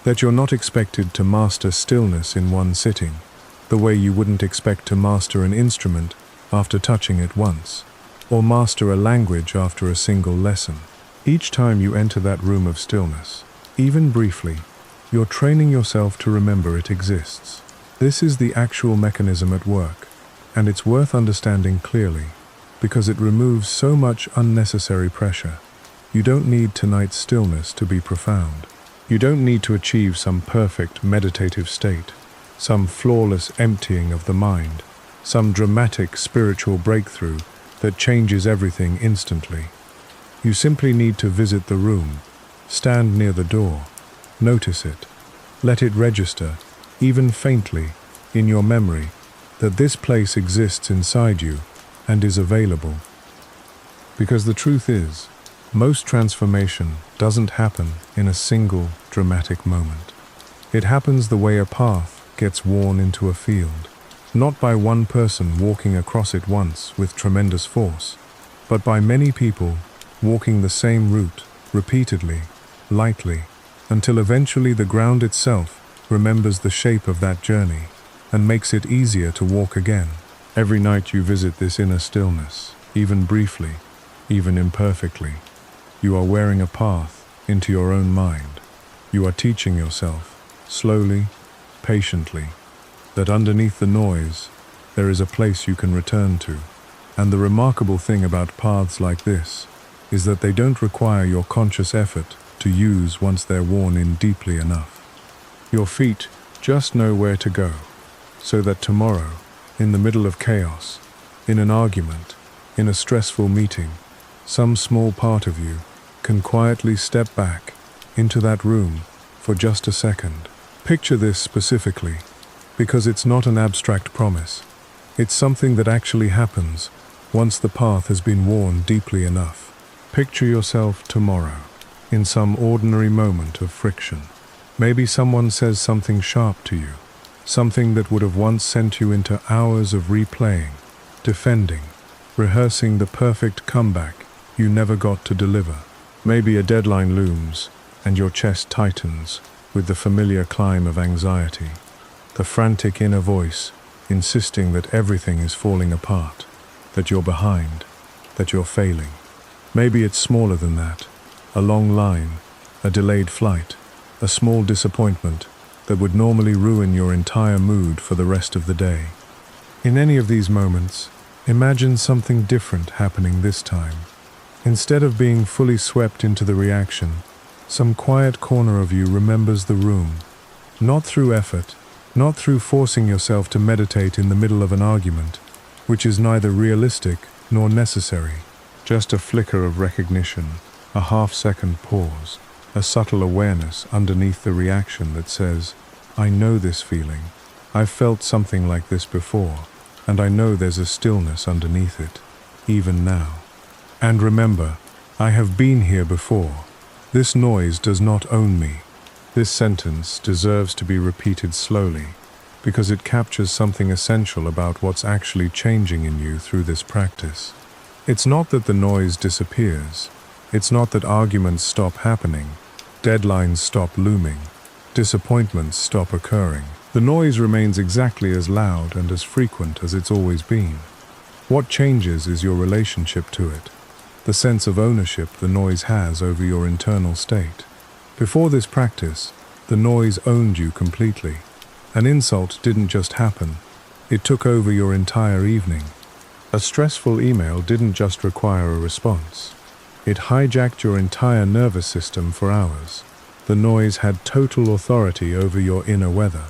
That you're not expected to master stillness in one sitting, the way you wouldn't expect to master an instrument after touching it once, or master a language after a single lesson. Each time you enter that room of stillness, even briefly, you're training yourself to remember it exists. This is the actual mechanism at work, and it's worth understanding clearly, because it removes so much unnecessary pressure. You don't need tonight's stillness to be profound. You don't need to achieve some perfect meditative state, some flawless emptying of the mind, some dramatic spiritual breakthrough that changes everything instantly. You simply need to visit the room, stand near the door, notice it, let it register, even faintly, in your memory, that this place exists inside you and is available. Because the truth is, most transformation doesn't happen in a single dramatic moment. It happens the way a path gets worn into a field, not by one person walking across it once with tremendous force, but by many people walking the same route repeatedly, lightly, until eventually the ground itself remembers the shape of that journey and makes it easier to walk again. Every night you visit this inner stillness, even briefly, even imperfectly, you are wearing a path into your own mind. You are teaching yourself, slowly, patiently, that underneath the noise, there is a place you can return to. And the remarkable thing about paths like this is that they don't require your conscious effort to use once they're worn in deeply enough. Your feet just know where to go, so that tomorrow, in the middle of chaos, in an argument, in a stressful meeting, some small part of you can quietly step back into that room for just a second. Picture this specifically, because it's not an abstract promise. It's something that actually happens once the path has been worn deeply enough. Picture yourself tomorrow, in some ordinary moment of friction. Maybe someone says something sharp to you, something that would have once sent you into hours of replaying, defending, rehearsing the perfect comeback you never got to deliver. Maybe a deadline looms, and your chest tightens with the familiar climb of anxiety, the frantic inner voice insisting that everything is falling apart, that you're behind, that you're failing. Maybe it's smaller than that, a long line, a delayed flight, a small disappointment that would normally ruin your entire mood for the rest of the day. In any of these moments, imagine something different happening this time. Instead of being fully swept into the reaction, some quiet corner of you remembers the room, not through effort, not through forcing yourself to meditate in the middle of an argument, which is neither realistic nor necessary, just a flicker of recognition, a half-second pause, a subtle awareness underneath the reaction that says, I know this feeling, I've felt something like this before, and I know there's a stillness underneath it, even now. And remember, I have been here before. This noise does not own me. This sentence deserves to be repeated slowly, because it captures something essential about what's actually changing in you through this practice. It's not that the noise disappears. It's not that arguments stop happening, deadlines stop looming, disappointments stop occurring. The noise remains exactly as loud and as frequent as it's always been. What changes is your relationship to it, the sense of ownership the noise has over your internal state. Before this practice, the noise owned you completely. An insult didn't just happen, it took over your entire evening. A stressful email didn't just require a response. It hijacked your entire nervous system for hours. The noise had total authority over your inner weather.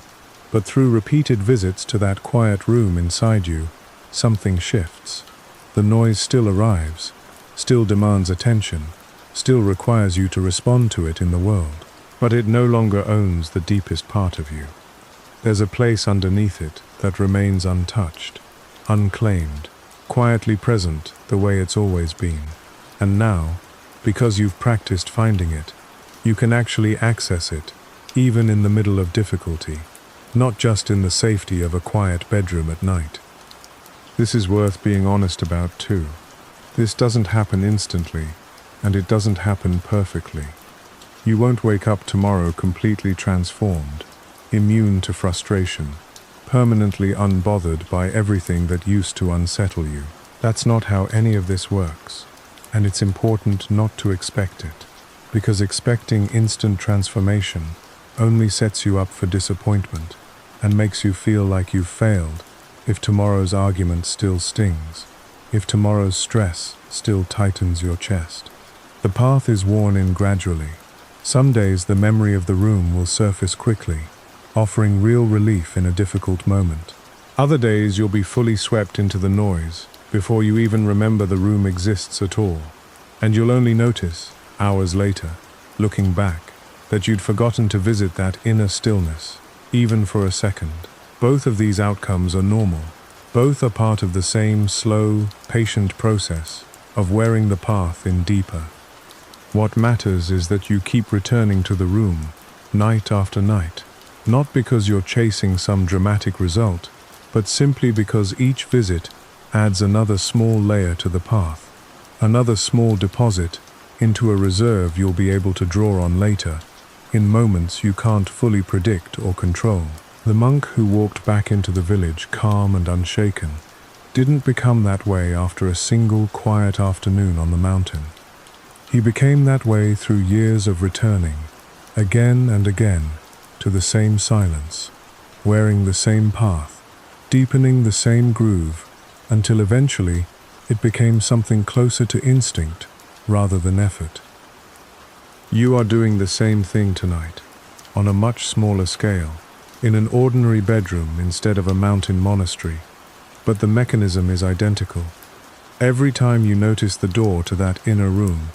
But through repeated visits to that quiet room inside you, something shifts. The noise still arrives, still demands attention, still requires you to respond to it in the world. But it no longer owns the deepest part of you. There's a place underneath it that remains untouched, unclaimed, quietly present the way it's always been. And now, because you've practiced finding it, you can actually access it, even in the middle of difficulty. not just in the safety of a quiet bedroom at night. This is worth being honest about too. This doesn't happen instantly, and it doesn't happen perfectly. You won't wake up tomorrow completely transformed, immune to frustration, permanently unbothered by everything that used to unsettle you. That's not how any of this works, and it's important not to expect it, because expecting instant transformation only sets you up for disappointment and makes you feel like you've failed if tomorrow's argument still stings, if tomorrow's stress still tightens your chest. The path is worn in gradually. Some days the memory of the room will surface quickly, offering real relief in a difficult moment. Other days you'll be fully swept into the noise before you even remember the room exists at all, and you'll only notice, hours later, looking back, that you'd forgotten to visit that inner stillness, even for a second. Both of these outcomes are normal. Both are part of the same slow, patient process of wearing the path in deeper. What matters is that you keep returning to the room, night after night, not because you're chasing some dramatic result, but simply because each visit adds another small layer to the path, another small deposit into a reserve you'll be able to draw on later, in moments you can't fully predict or control. The monk who walked back into the village calm and unshaken didn't become that way after a single quiet afternoon on the mountain. He became that way through years of returning, again and again, to the same silence, wearing the same path, deepening the same groove, until eventually it became something closer to instinct rather than effort. You are doing the same thing tonight, on a much smaller scale, in an ordinary bedroom instead of a mountain monastery, but the mechanism is identical. Every time you notice the door to that inner room,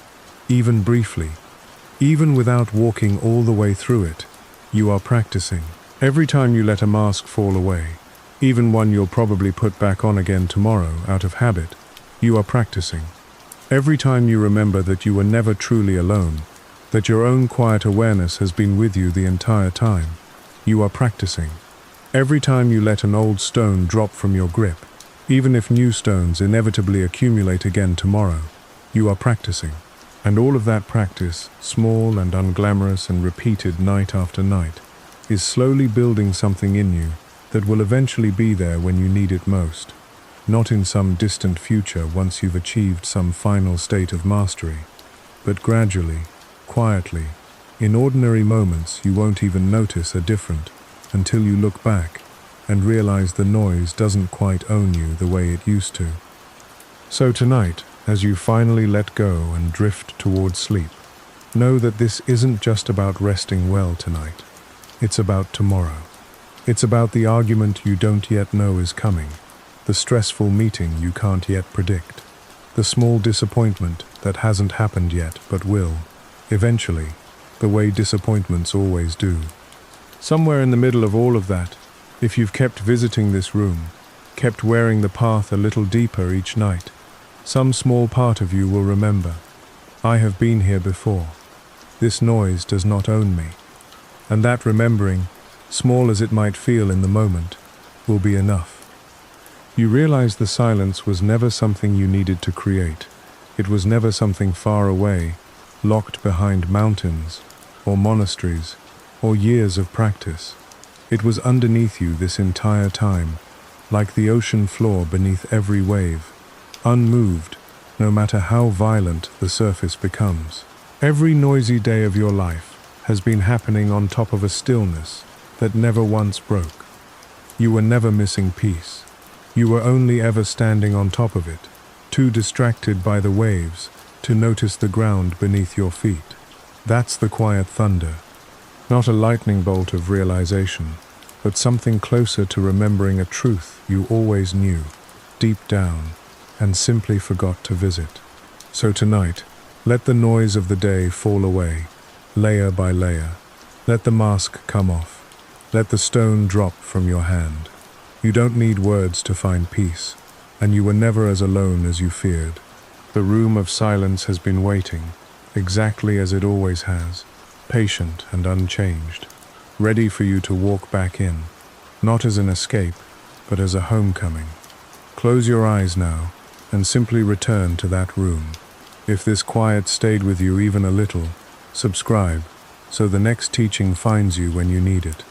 even briefly, even without walking all the way through it, you are practicing. Every time you let a mask fall away, even one you'll probably put back on again tomorrow out of habit, you are practicing. Every time you remember that you were never truly alone, that your own quiet awareness has been with you the entire time, you are practicing. Every time you let an old stone drop from your grip, even if new stones inevitably accumulate again tomorrow, you are practicing. And all of that practice, small and unglamorous and repeated night after night, is slowly building something in you that will eventually be there when you need it most, not in some distant future once you've achieved some final state of mastery, but gradually, quietly, in ordinary moments you won't even notice are different until you look back and realize the noise doesn't quite own you the way it used to. So tonight, as you finally let go and drift towards sleep, know that this isn't just about resting well tonight. It's about tomorrow. It's about the argument you don't yet know is coming, the stressful meeting you can't yet predict, the small disappointment that hasn't happened yet but will, eventually, the way disappointments always do. Somewhere in the middle of all of that, if you've kept visiting this room, kept wearing the path a little deeper each night, some small part of you will remember, I have been here before. This noise does not own me. And that remembering, small as it might feel in the moment, will be enough. You realize the silence was never something you needed to create. It was never something far away, locked behind mountains, or monasteries, or years of practice. It was underneath you this entire time, like the ocean floor beneath every wave, unmoved, no matter how violent the surface becomes. Every noisy day of your life has been happening on top of a stillness that never once broke. You were never missing peace. You were only ever standing on top of it, too distracted by the waves to notice the ground beneath your feet. That's the quiet thunder, not a lightning bolt of realization, but something closer to remembering a truth you always knew, deep down, and simply forgot to visit. So tonight, let the noise of the day fall away, layer by layer. Let the mask come off. Let the stone drop from your hand. You don't need words to find peace, and you were never as alone as you feared. The room of silence has been waiting, exactly as it always has, patient and unchanged, ready for you to walk back in, not as an escape, but as a homecoming. Close your eyes now, and simply return to that room. If this quiet stayed with you even a little, subscribe, so the next teaching finds you when you need it.